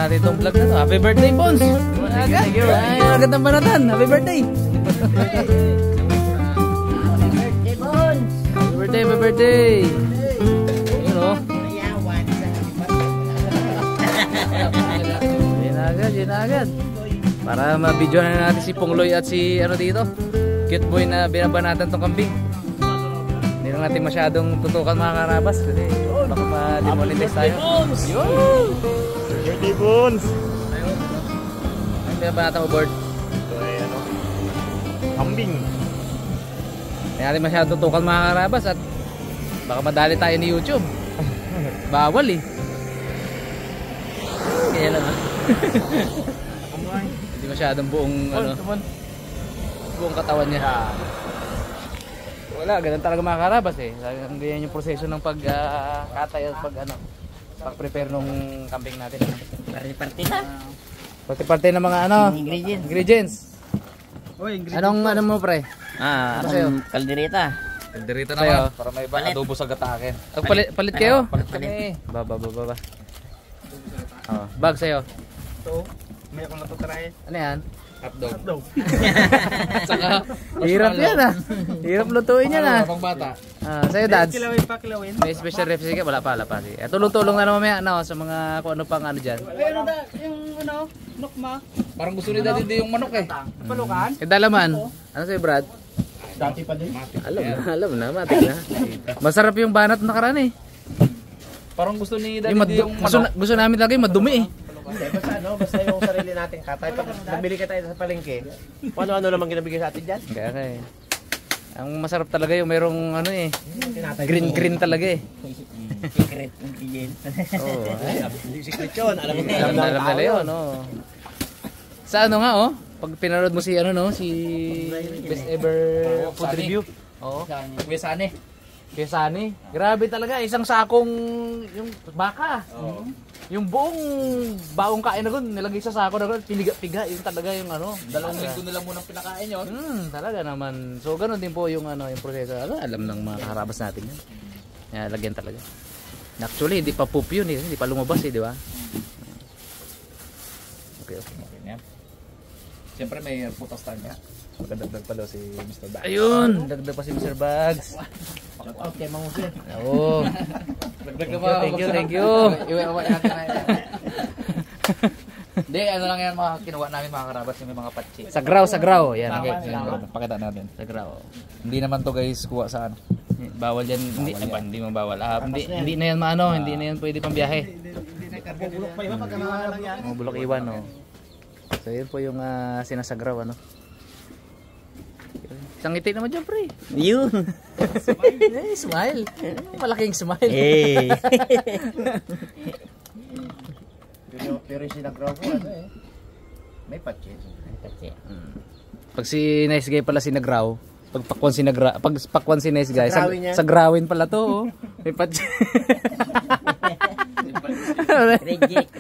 natin itong vlog na to. Happy birthday, Bones! Thank you. Ay, agad ng banatan. Happy birthday! Birthday, Bones! Happy birthday, happy birthday! Ayun o. Yan na agad. Para ma-video na natin si Pongloy at si ano dito. Cute boy na binabanatan tong kambing. Hindi na natin masyadong tutukan mga karabas kasi baka ma-demonetize tayo. Birthday Bones! Ang binabanatan mo, board? Ito ay ano? Kambing! Hindi natin masyadong tutukan mga karabas at baka madali tayo ni YouTube. Bawal eh. Kaya lang ha. Hindi masyadong buong ano, buong katawan niya. Wala, ganun talaga mga karabas eh. Ganyan yung proseso ng pagkatay at pag-prepare ng kambing natin. Party-party na. Parte-parte ng mga ano, ingredients. Anong ano mo pre? Kaldereta. Kaldereta naman para may adobo sa gatakin. Palit kayo? Palit. Baba. Oh, bag sa'yo. Ito, may akong natutry. Ano yan? Hotdog. Saka, hirap yan ah. Hirap lutuin yan ah. Pang bata. Sa'yo dads. Kilawin. May special recipe ka? Wala pa. Tulong-tulong na mamaya no, sa mga kung ano pang ano dyan. Yung ano, nukma. Parang gusto ni daddy yung manok eh. Palukan. Dalaman. Ano sa'yo Brad? Dati pa din. Alam na, matik na. Masarap yung banat na nakaraan eh. Parang gusto ni daddy yung manok. Gusto namin lagi madumi eh. Hindi, basta yung sarili natin katay. Pag nabili ka tayo sa palengke, ano naman ginabigay sa atin dyan? Kaya ang masarap talaga yung merong ano eh, green talaga eh. Secret ingredient. Oo. Hindi secret yun. Alam Alam yun, no. Sa ano nga oh, pag pinanood mo si ano no, si Best Ever Food Review. Oo. Kuya Sani. Grabe talaga, isang sakong yung baka. Oo. Yung buong baong kain na gun, nilagay sa sako na gun, piga, yung talaga yung ano. 2 linggo na lang munang pinakain yun. Talaga naman. So ganoon din po yung ano, yung proseso. Alam ng mga karabas natin yan. Yan, lagyan talaga. Actually, hindi pa poop yun eh. Hindi pa lumabas eh, di ba? Okay. Siyempre may putas tayo niya. Magdagdag pala si Mr. Bags. Ayun! Dagdag pa si Mr. Bags. Okay, mangusin. Oo. Dagdag ka ba? Thank you. Iwa natin na yan. Hindi, ano lang yan mga kinuha namin mga karabas yung may mga patsi. Sagraw. Yan. Pakita natin. Sagraw. Hindi naman to guys kuha sa ano. Bawal yan. Hindi mo bawal. Hindi na yan maano. Hindi na yan pwede pang biyahe. Bulok pa iba pag na lang yan. Bulok iwan no. So yun po yung sinasagraw ano. Isang ngiti naman dyan pre. Yun. Smile. Malaking smile. Pero yung sinagraw ko, ano eh. May patsi. Pag si Nice Guy pala sinagraw, pag pakwan si Nice Guy, sagrawin pala to oh. May patsi. Reject.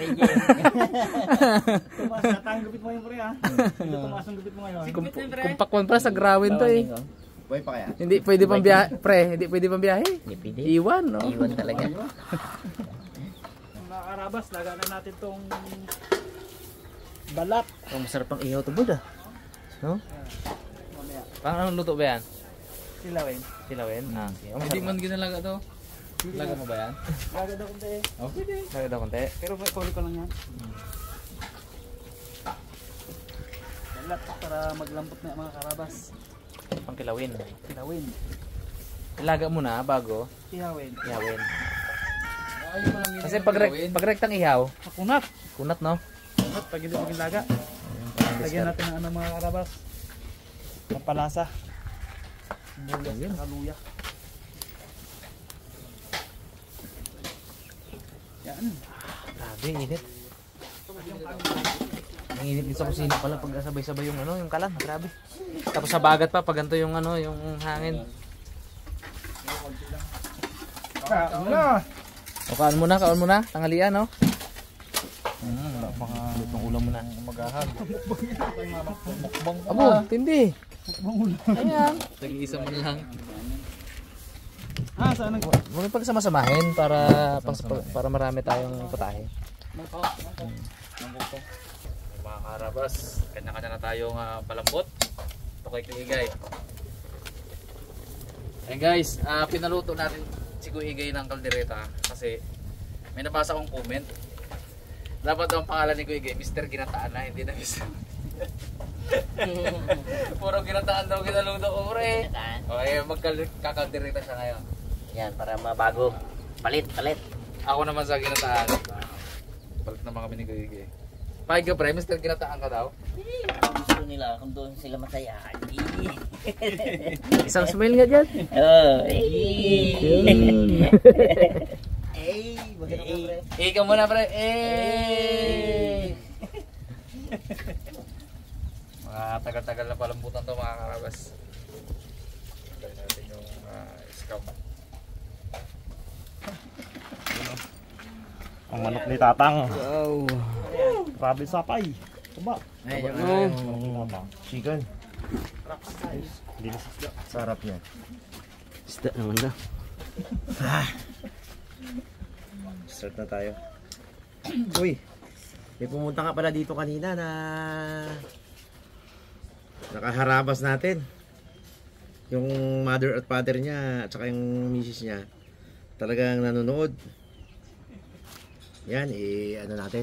Tumaas na tayong gupit mo yung pre ha. Tumaas ang gupit mo ngayon. Kung pakwan pala sagrawin to eh. Buhay pa kaya? Hindi pwede pang biyahe, pre. Hindi pwede pang biyahe. Pwede. Iwan no. Iwan talaga. Mga karabas, laganan natin tong balat. Ang masarap pang ihaw to bud ah. No? Paano luto ba yan? Silawin. Silawin? Hindi man ginalaga to. Laga mo ba yan? Laga daw konti eh. Okay din. Lagay daw konti. Pero kulit ko lang yan. Balat para maglambot na mga karabas. Pang kilawin. Kilawin. Ilaga mo na bago Ihawin. ihawin. Kasi pag rektang ihaw, Kunat. kunat no? Kunat pag hindi maging laga. Lagyan natin ng ano mga karabas. Pampalasa. Bulas na kaluya. Yan. Grabe, init. Ang init din sa kusina pala pag sabay-sabay yung ano, yung kalan, grabe. Tapos sa bagat pa pag ganito yung ano, yung hangin. O kaon mo na, tanghalian no. Mga lutong ulam mo na. Magahan. Abo, tindi. Ayan. Tag-iisa man lang. Saan nag? Huwag pagsama-samahin para marami tayong putahe. ng buko. Mga karabas, kanya-kanya na tayong palambot. Ito kay Kuigay. Ayun guys, pinaluto natin si Kuigay ng kaldereta kasi may nabasa akong comment. Dapat ang pangalan ni Kuigay, Mr. Ginataan na, hindi na Mr. Puro ginataan daw kinaluto ko, pre. Okay, magkakaldereta siya ngayon. Yan, para mabago. Palit. Ako naman sa ginataan. Palit naman kami ni Kuigay. Pahig ka, pre, Mr. Ginataan ka daw. Gusto nila kung doon sila masaya. Isang smile nga dyan. Ikaw muna, pre. Mga tagal-tagal na palambutan to, mga karabas. Try natin yung scam. Ang manok ni Tatang. Wow. Grabe sapay. Tuba. Chicken. Delicious. Sarap yan. Isda naman na. Start na tayo. Uy, may pumunta ka pala dito kanina na nakaharabas natin. Yung mother at father niya at saka yung misis niya talagang nanonood. Yan, ano natin,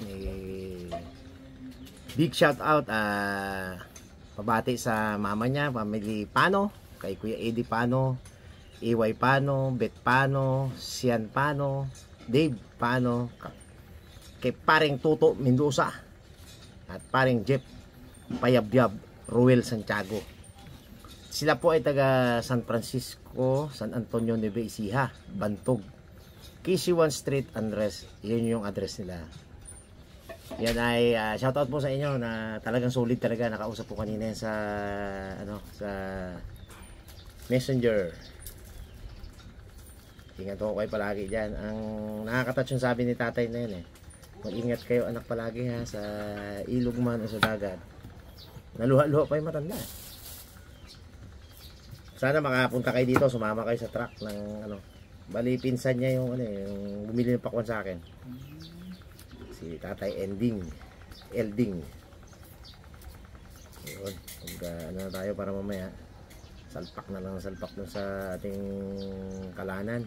big shout out, pabati sa mama niya, family Pano, kay Kuya Eddie Pano, AY Pano, Beth Pano, Sian Pano, Dave Pano, kay paring Tuto Mendoza, at paring Jeff Payabyab, Ruel Santiago. Sila po ay taga San Francisco, San Antonio, Nueva Ecija, Bantog. KC1 Street Andres, yun yung address nila. Yan ay shoutout po sa inyo na talagang solid talaga. Nakausap po kanina yan sa sa Messenger. Ingat po kayo palagi dyan. Ang nakakatouch yung sabi ni tatay na yun mag-ingat kayo anak palagi ha, sa ilog man o sa dagat. Naluha-luha pa yung matanda. Sana makapunta kayo dito, sumama kayo sa truck ng bali pinsan niya yung yung bumili ng pakwan sa akin. Si Tatay Elding. Yun. Na tayo para mamaya salpak na lang salpak dun sa ating kalanan.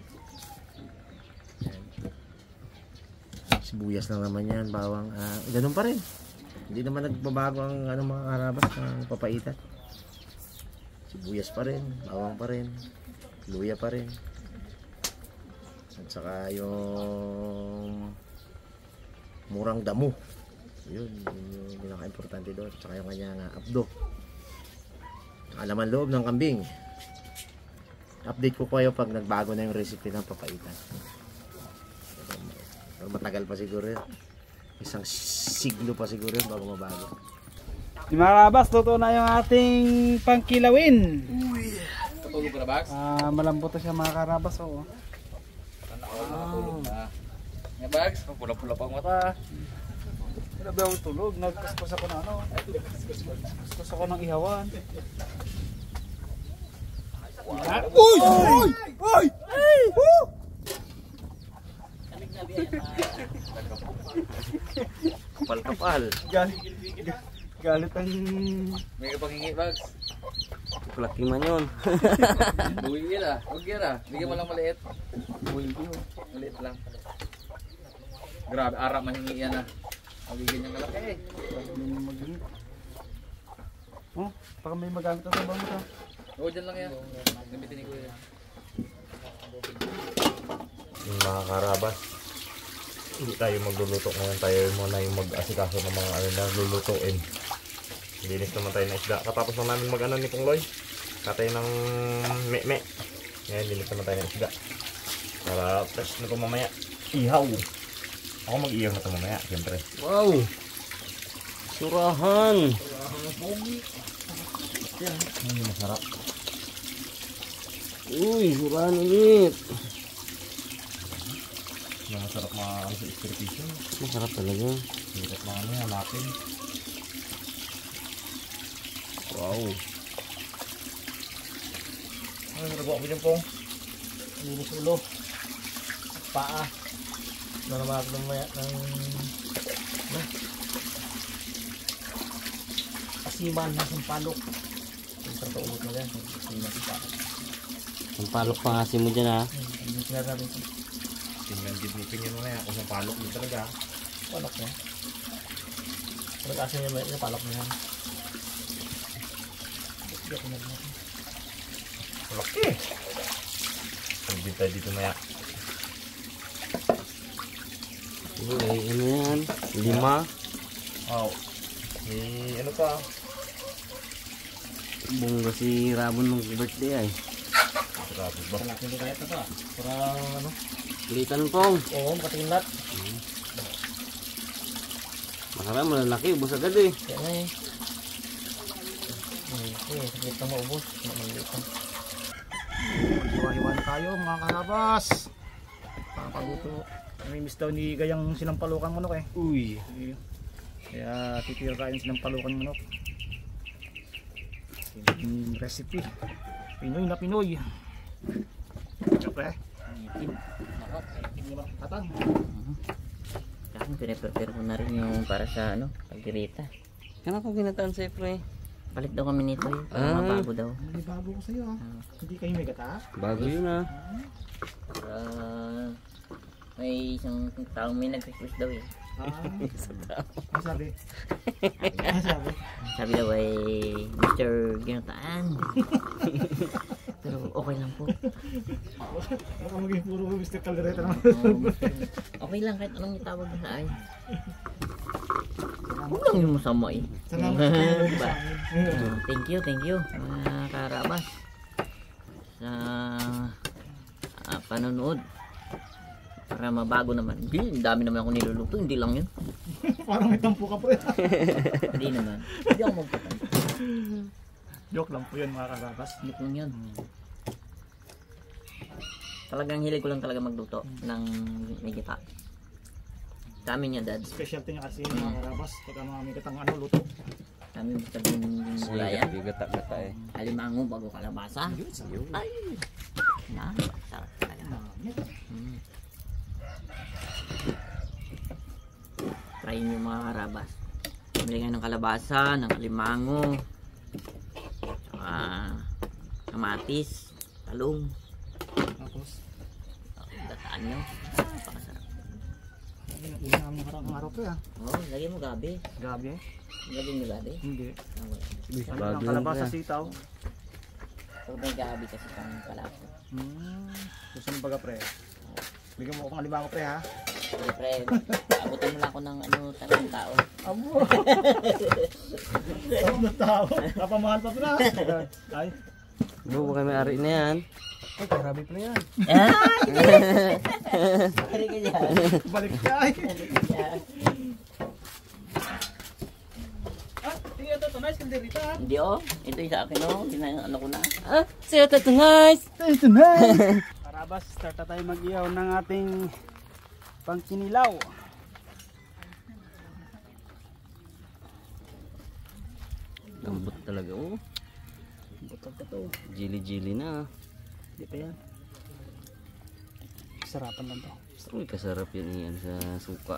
Yan. Sibuyas lang naman yan, bawang ganun pa rin. Hindi naman nagbabago ang mga karabas ng papaitan. Sibuyas pa rin, bawang pa rin, luya pa rin. At saka yung murang damo. Yun yung pinaka-importante doon. At saka yung kanyang abdo. Alaman loob ng kambing. Update ko kayo pag nagbago na yung recipe ng papaitan. Matagal pa siguro yun. Isang siglo pa siguro yun bago mabago. Di mga kabas, luto na yung ating pangkilawin. Uy! Katulog ka na, Bags? Malambot na siya mga karabas. Oo. Nakatulog na. Nga, Bags? Pula-pula pa ang mata. Grabe ako tulog. Nagkuskus ako na Nagkuskus ako ng ihawan. Uy! Uy! Uy! Kapal-kapal. Galit ang... May kapangingi, Bags. Laki man yun. Buwin yun ah. Huwag yun ah. Bigyan mo lang maliit. Buwin ko. Maliit lang. Grabe, arap mahingi yan ah. Magiging niyang malaki. Oh, baka may magamit na sa bang ito. Oo, dyan lang yan. Gamitin ni Kuya. Yung mga karabas, hindi tayo magluluto ngayon, tayo muna yung mag-asikaso ng mga na lulutuin. Linis naman tayo ng isda. Katapos na namin mag-ano ni Kong Loy, katay ng me-me. Ngayon linis naman tayo ng isda para fresh na ito mamaya. Ihaw. Ako mag-ihaw na ito mamaya, siyempre. Wow! Surahan! Ay, masarap. Uy, surahan ulit! Yung masarap mga sa escription. Masarap talaga. Hirap mga ano yan natin. Wow! Ano yung nagawa ko dyan Pong? Linis ulo. Paa. Naramat ng maya ng siman ng sampalok. Yung tatuot mo yan. Siman sampalok. Ang palok pa nga mo dyan ha. Yung sinasabi ko. Tingnan gidipin mo na yan kung sampalok yun talaga. Palok niya. Ano kasi yung palok niya? Laki! Hindi tayo dito maya. Uy, ano yan? 5. Wow. Ano pa? Bongga si Rabon ng birthday ay. Grabe ba? Malaki din kaya ito pa. Para ano? Litan pong. Oo, makatingin lahat. Makarami malalaki, ubos agad eh. Kaya nga eh. Okay, saglit na maubos. Maliit na. Hiwa-hiwa na tayo mga karabas. Papaguto. Namimiss daw ni Gayang sinampalukan manok eh. Uy. Kaya titira tayo ng sinampalukan manok. Yung recipe. Pinoy na Pinoy. Siyempre. Tatang. Kasi pinaprepare ko na rin yung para sa ano, pagdirita. Kaya ko ginataan sa pre. Palit daw kami nito eh, para mabago daw. Hindi bago ko sa'yo ha. Hindi kayo may gata. Bago yun ha. Para may isang taong may nag-request daw eh. Ano sabi? Ano sabi? Sabi daw ay Mr. Ginataan. Pero okay lang po. Baka maging puro Mr. Caldereta naman. Okay lang kahit anong itawag na sa ay. Huwag lang yung masama eh. Salamat Diba? Thank you mga karabas sa panonood. Para mabago naman. Hindi, dami naman ako niluluto. Hindi lang yun. Parang may tampo ka pre. Hindi naman. Hindi ako magpatampo. Joke lang po yun mga karabas. Hindi ko yun. Talagang hilig ko lang talaga magluto ng may gata. Sa amin yan, Dad. Specialty niya kasi mga karabas. Pagka mga may gatang ano, luto. Sa amin basta yung gulayan. Gata-gata eh. Alimango bago kalabasa. Ay! Na, sarap talaga. Try nyo mga karabas. Bili kayo ng kalabasa, ng alimango, saka kamatis, talong. Tapos, Gataan nyo. Napakasarap. hindi namin harang araw to ya. Oo, lagyan mo gabi. Gabi eh. Lagyan nyo gabi. Hindi. Ano Bago lang yun, kalabasa pre. sitaw. Pag may gabi kasi pang kalabasa. Gusto mo baga pre. Bigyan mo akong alimango pre ha. Sige pre, abutin mo lang ako ng ano, tatlong tao. Amo. Sarap na tao. Napamahal pa pala. Ay. Ano ba kami ari na yan? Ay, grabe pala yan. Pari ka dyan. Balik ka ay. Tingnan ito, nice kalderita ha. Hindi oh, ito yung sa akin oh, ano ko na. Ah, sa'yo tato nice! Ito nice. Karabas, start na tayo mag-ihaw ng ating pangkinilaw. Lambot talaga oh. Butog ka to. Jili-jili na. Di pa yan. Sarapan lang to. Uy, kasarap yan yan sa suka.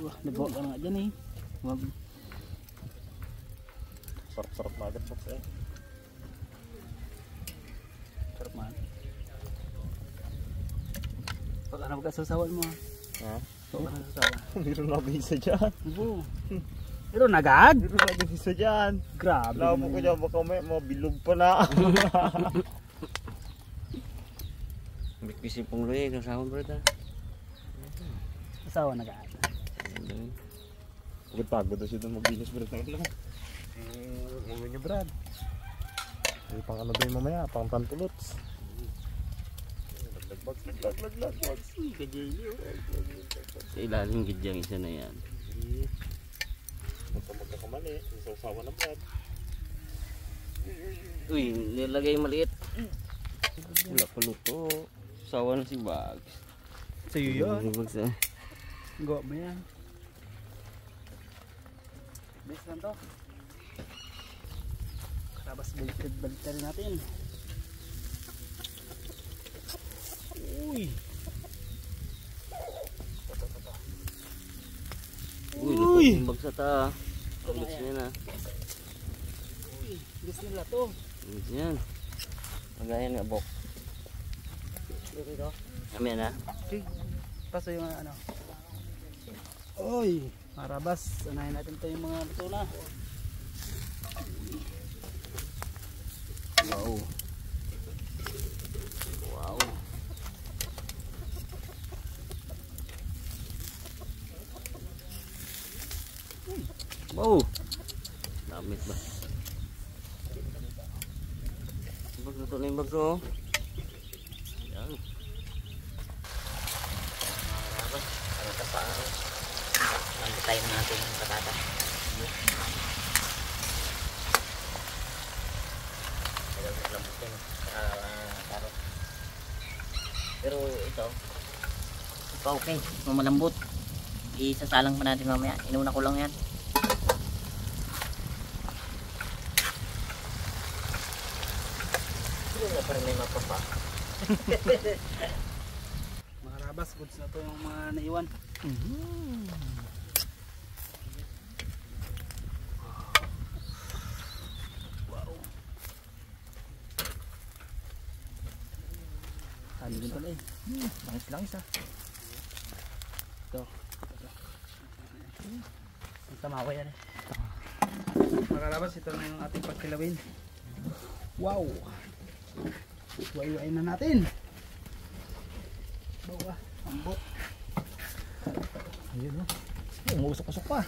Wah, nagbawa ka nga dyan eh. Wag. Sarap-sarap na agad shots eh. Sarap man. Pag ano ka sasawan mo Ha? Pag ano sasawan. Hindi rin nabisa dyan. Oo. Pero nagad. Hindi rin nabisa dyan. Grabe. Alam mo ko dyan, baka may mabilog pa na. Bikbisi pong loy, kasama bro ta. Sasawan nagad. Pagod-pagod na siya doon mag-binis Brad na ito. Uwi niyo Brad. Hindi pang ano doon mamaya, pang tantulots. Laglag. Sa ilalim gidyang isa na yan. Kung magkakamali, isaw-sawa na Brad. Uy, nilagay maliit. Wala pa luto. Sawa na si Bags. Sa'yo yun. Si Bags eh. Gawa mo yan. Best lang to. Karabas balik rin natin. Uy. Uy, luto yung Bags ata. Bags niya na. Gusto nila to. Yan. Magayan nga bok. Kami na. Okay. Paso yung ano. Oy, marabas. Unahin natin to yung mga luto na. Wow. Wow. Wow. Damit ba? Bagluto na yung bagso. Yan. Marabas. Ano ka pa? Nambutay na natin yung patata. Lambot din. Karot. Pero ito okay. Malambot. Isasalang pa natin mamaya. Inuna ko lang yan. Parang may mapapa. Mga rabas, goods na to yung mga naiwan. Wow. Tali din pala eh. Langis ah. Ito. Ang tamawa yan eh. Mga rabas, ito na yung ating pagkilawin. Wow. Iwa-iwain na natin. Bawa, ambot. Ayun o. Umusok-usok pa.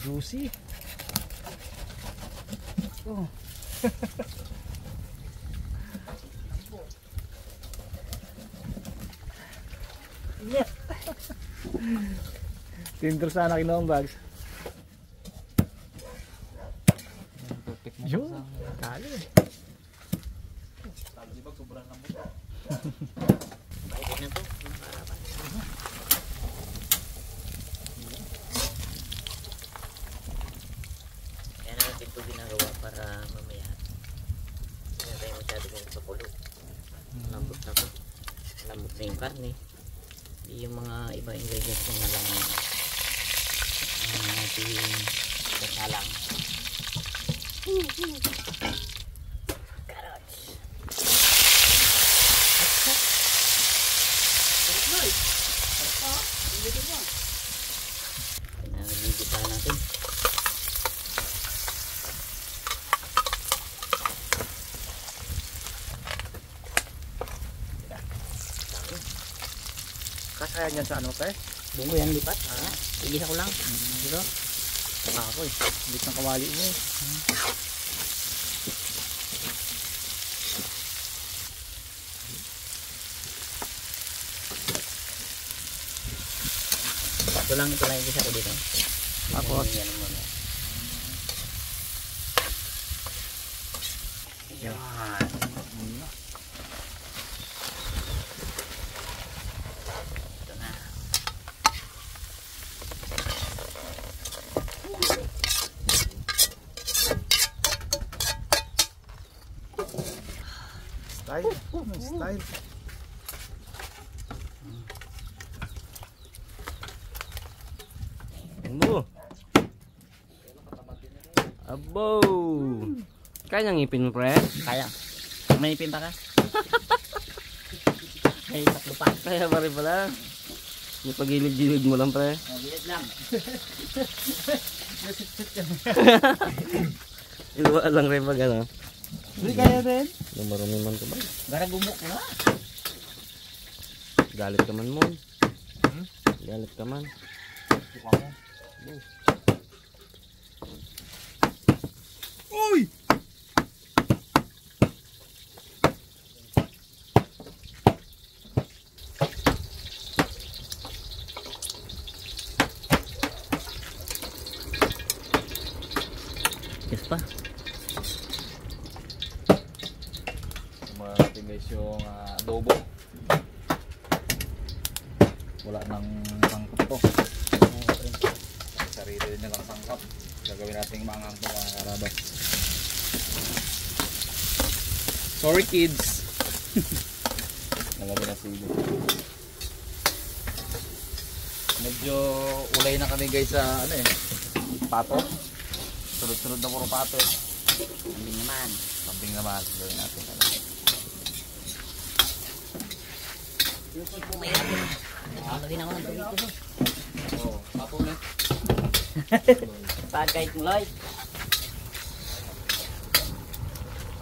Juicy. Oh. Yeah. Tinter sana kinuha ang bags. Yun. Kali eh. Pwede na to. Kaya na natin ito ginagawa para mamaya hindi na tayo masyado ganito sa pulo. Lambot na to. Lambot na yung karne. Hindi yung mga iba ingredients na lang natin kasalang. Carrots. Nagigisa natin. Kasaya niyan sa ano pa eh? Bungo yan lipat. Igisa ko lang. Dito? Ako eh. Bit ng kawali mo eh. Ito lang igisa ko dito. Tapos Yan muna. yan. Ito na. Style. Style. Ano? Abo. Kaya nang ngipin mo, pre? Kaya. May ipin pa ka? Ay, tatlo pa. Kaya pa rin pala. Yung pagilid-gilid mo lang, pre. Bilid lang. Iluwa lang rin pag ano. Hindi kaya din. Marami man ka ba? Garagumok na. Galit ka man mo. Galit ka man. Uy! Yes pa. Natin guys yung adobo. Wala nang sangkap to. Sarili na lang sangkap. Gagawin natin yung mga karabas. Sorry kids. Nagabi na sili. Medyo ulay na kami guys sa ano eh. Pato. Sunod-sunod na puro pato. Kambing naman. Kambing naman. Gawin natin. Yung pag pumayat yun. Lagyan ako ng tubig ko. Oo, pato ulit. Pag kahit mulay.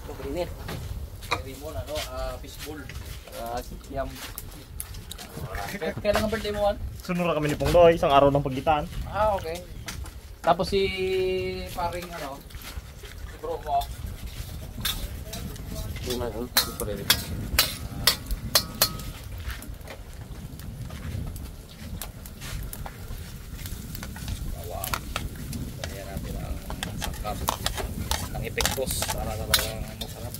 Ito, brinit. Rimon, fishbowl. Sikyam. Kailan ang birthday mo, Juan? Sunod na kami ni Pongloy, isang araw ng pagitaan. Okay. Tapos si paring si bro mo. Kaya natin ang sangkap ng epektos para talagang masarap.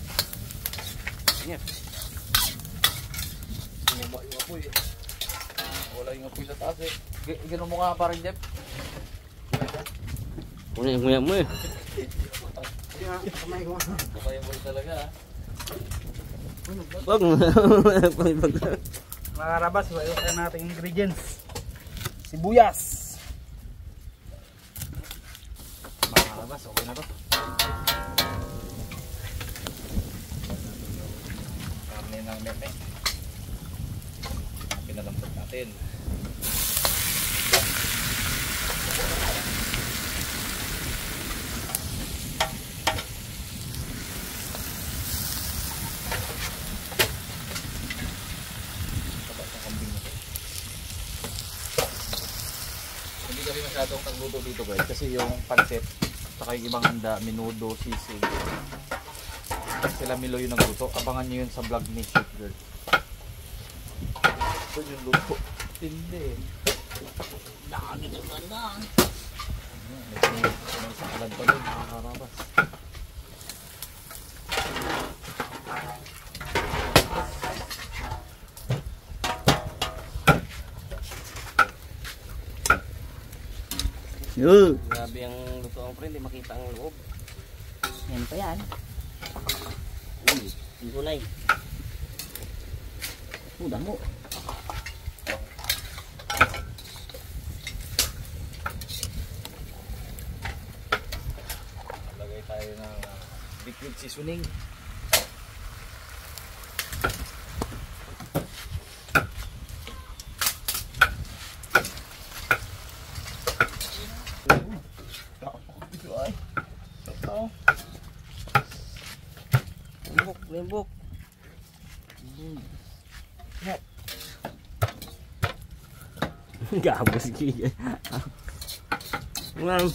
Yan. Sumaba yung apoy eh. Wala yung apoy sa taas eh. Gano'n mo nga parang Jeff. Una yung nguya mo eh. Kamay mo talaga ah. Wag mo. Mga karabas, iwain natin ingredients. Sibuyas. Mga karabas, okay na to. Karne ng meme. Pinalambot natin. Hindi kami masyadong nagluto dito guys kasi yung pancit saka yung ibang handa, menudo, sisig sila Milo yung nagluto. Abangan nyo yun sa vlog ni Chef Girl. Ito yung luto. Hindi. Dami ng ganda. May sakalan pa doon, mga karabas. Grabe ang luto ang friend, hindi makita ang loob. Yan pa yan. Yung gulay. Damo. Lagay tayo ng liquid seasoning. Limbok. Gabos kaya. Ngam.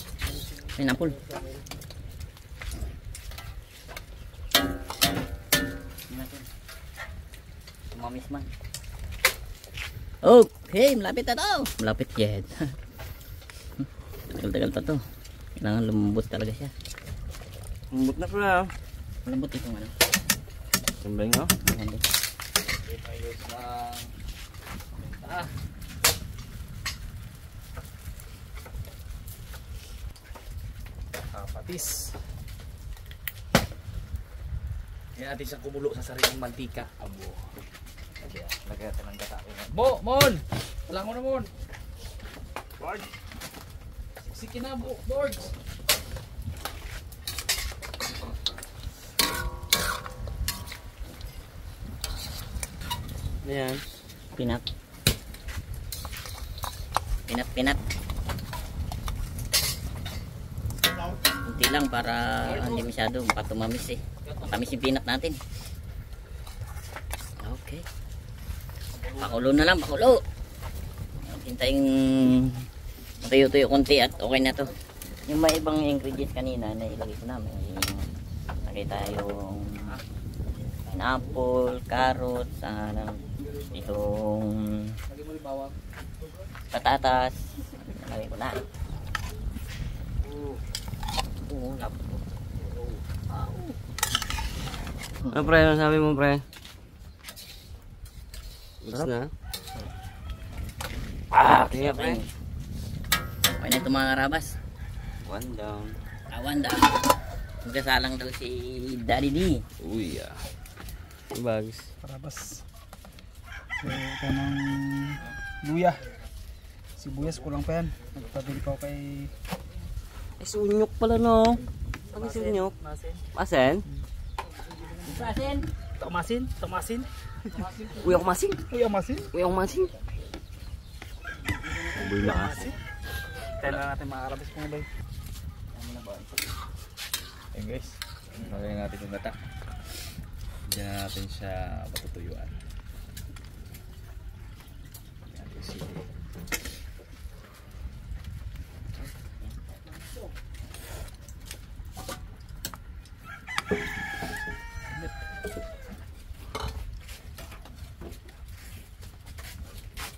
Pineapple. Tumamis man. Okay, malapit na to. Malapit yan. Tagal-tagal pa to. Kailangan lumambot talaga siya. Lambot na pala. Malambot itong ano. Sambay nga. Malambot. Ayos ng patis. Yan natin siyang kumulo sa sariling mantika. Abo. Lagyan natin ng gata. Mon! Wala mo na Mon! Board! Siksiki na boards! Ayan. Pinat. Pinat. Kunti lang para hindi masyado patumamis eh. Matamis yung pinat natin. Okay. Pakulo na lang, pakulo. Hintayin tuyo-tuyo konti at okay na to. Yung may ibang ingredients kanina na ilagay ko namin. Lagay tayong pineapple, carrots, itong patatas. Lagay ko na. Lapot. Ano pre, ano sabi mo pre? Gusto na? Okay, pre. Okay na ito mga karabas. One down. Awan daw. Magkasalang daw si Daddy D. Uy ah. Bags. Karabas. So, ito ng luya. Sibuyas, kulang pa yan. Nagpabili pa ako kay Ay, sunyok pala no. Ano sunyok? Masin? Sasin. Tomasin. Uyang masing. Uyang masin. Uyang masing. Uboy lakas. Tayo na natin mga karabas mga bay. Ayun guys, lagyan natin yung gata. Diyan na natin siya patutuyuan. Ayan, sige.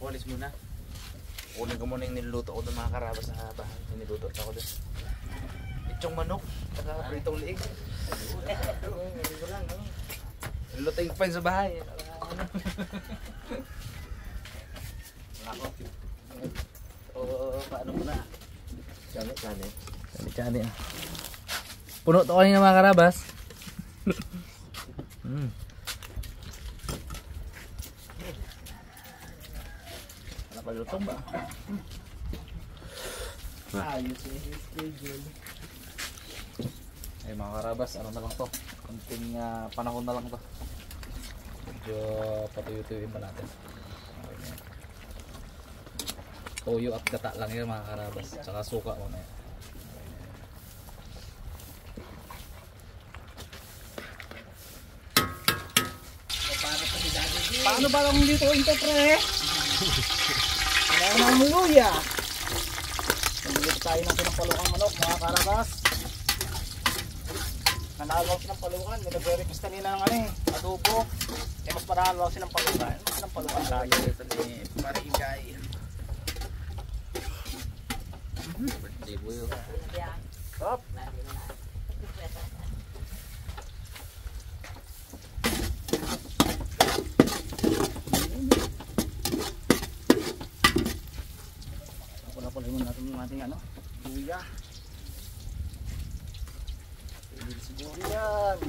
Walis muna. Kunin ko muna yung niluto ko ng mga karabas sa bahay. Yung niluto ako doon. Itong manok, saka pritong liig. Niluto yung pan sa bahay. Ako. O, paano mo na? Chane. Chani. Puno to kanina mga karabas. Palutong ba? Ayos yung schedule. Ay mga karabas, ano na lang to? Kunting panahon na lang to. Medyo patuyo-tuyuin pa natin. Okay na yan. Toyo at gata lang yan mga karabas. Tsaka suka mamaya. Paano ba lang dito ito pre? Kailangan ng luya. Nagluto tayo ng pinampalukang manok mga karabas. Nanalaw siya ng palukan. May nag-request kanina ng adobo. Eh mas manalaw siya ng palukan. Mas ng palukan tayo. Ito ni Marigay. Stop. Pula-pulay muna natin yung ating luya. Pwede siguro yan.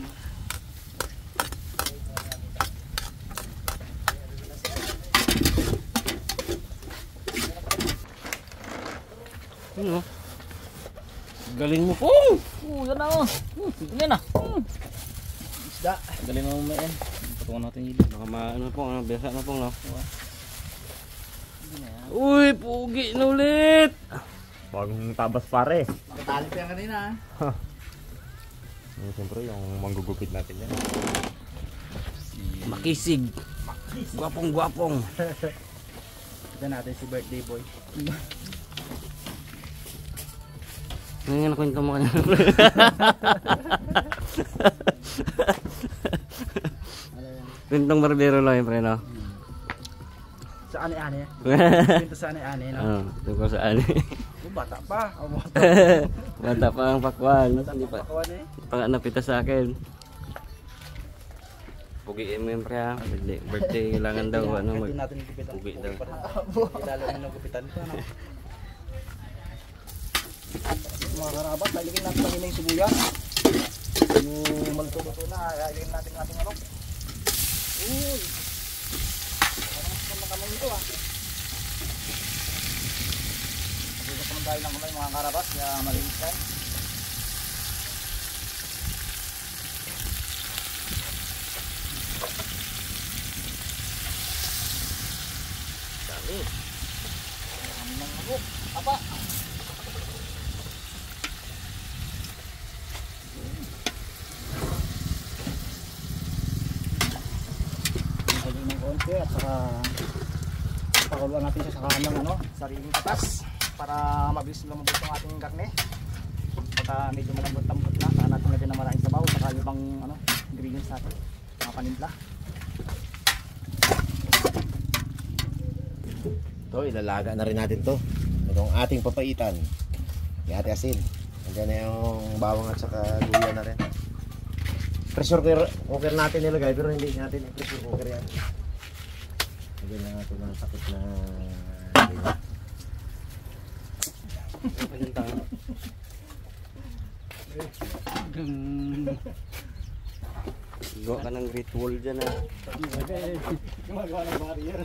Ano? Galing mo po. Yan na oh. Yan na. Isda. Galing mo mo yan. Patungan natin yung ilog. Baka ano po, biasa na po no. Uy, pugi na ulit. Bagong tabas pare. Nakatali pa yan kanina. Siyempre yung manggugupit natin yan. Makisig. Gwapong. Ito natin si birthday boy. Ano nga nakwento mo kanina? Kwentong barbero lang yung pre no? Sa ani-ani. Ito sa ani-ani no? Oo, tungkol sa ani. Bata pa. Bata pa ang pakwan. Hindi pa. Kawan eh. Pa nga napita sa akin. Pugiin mo yung pre ha. Birthday kailangan daw. Ano Hindi natin gupitan. pugi daw. Lalo na ng gupitan ko. Mga karabas, iligin natin kanina yung sibuyas. Yung malto-luto na, iligin natin ang ating manok. Uy! Parang mas naman kamay nito Magigit naman tayo ng kamay mga karabas, kaya malinis yan. Dami. Dami ng manok. Apa! Konti at saka pakuluan natin siya sa kanyang sariling katas para mabilis lumabot ang ating karne. Pagka medyo malambot-lambot na, saka natin lagyan ng maraming sabaw saka yung ibang ingredients natin, mga panimpla. Ito, ilalaga na rin natin to. Itong ating papaitan. Yung ating asin. Nandiyan na yung bawang at saka luya na rin. Pressure cooker natin nilagay pero hindi natin pressure cooker yan. Lagyan na natin ng sakit na Gawa ka ng ritual dyan ha. Gumagawa ng barrier.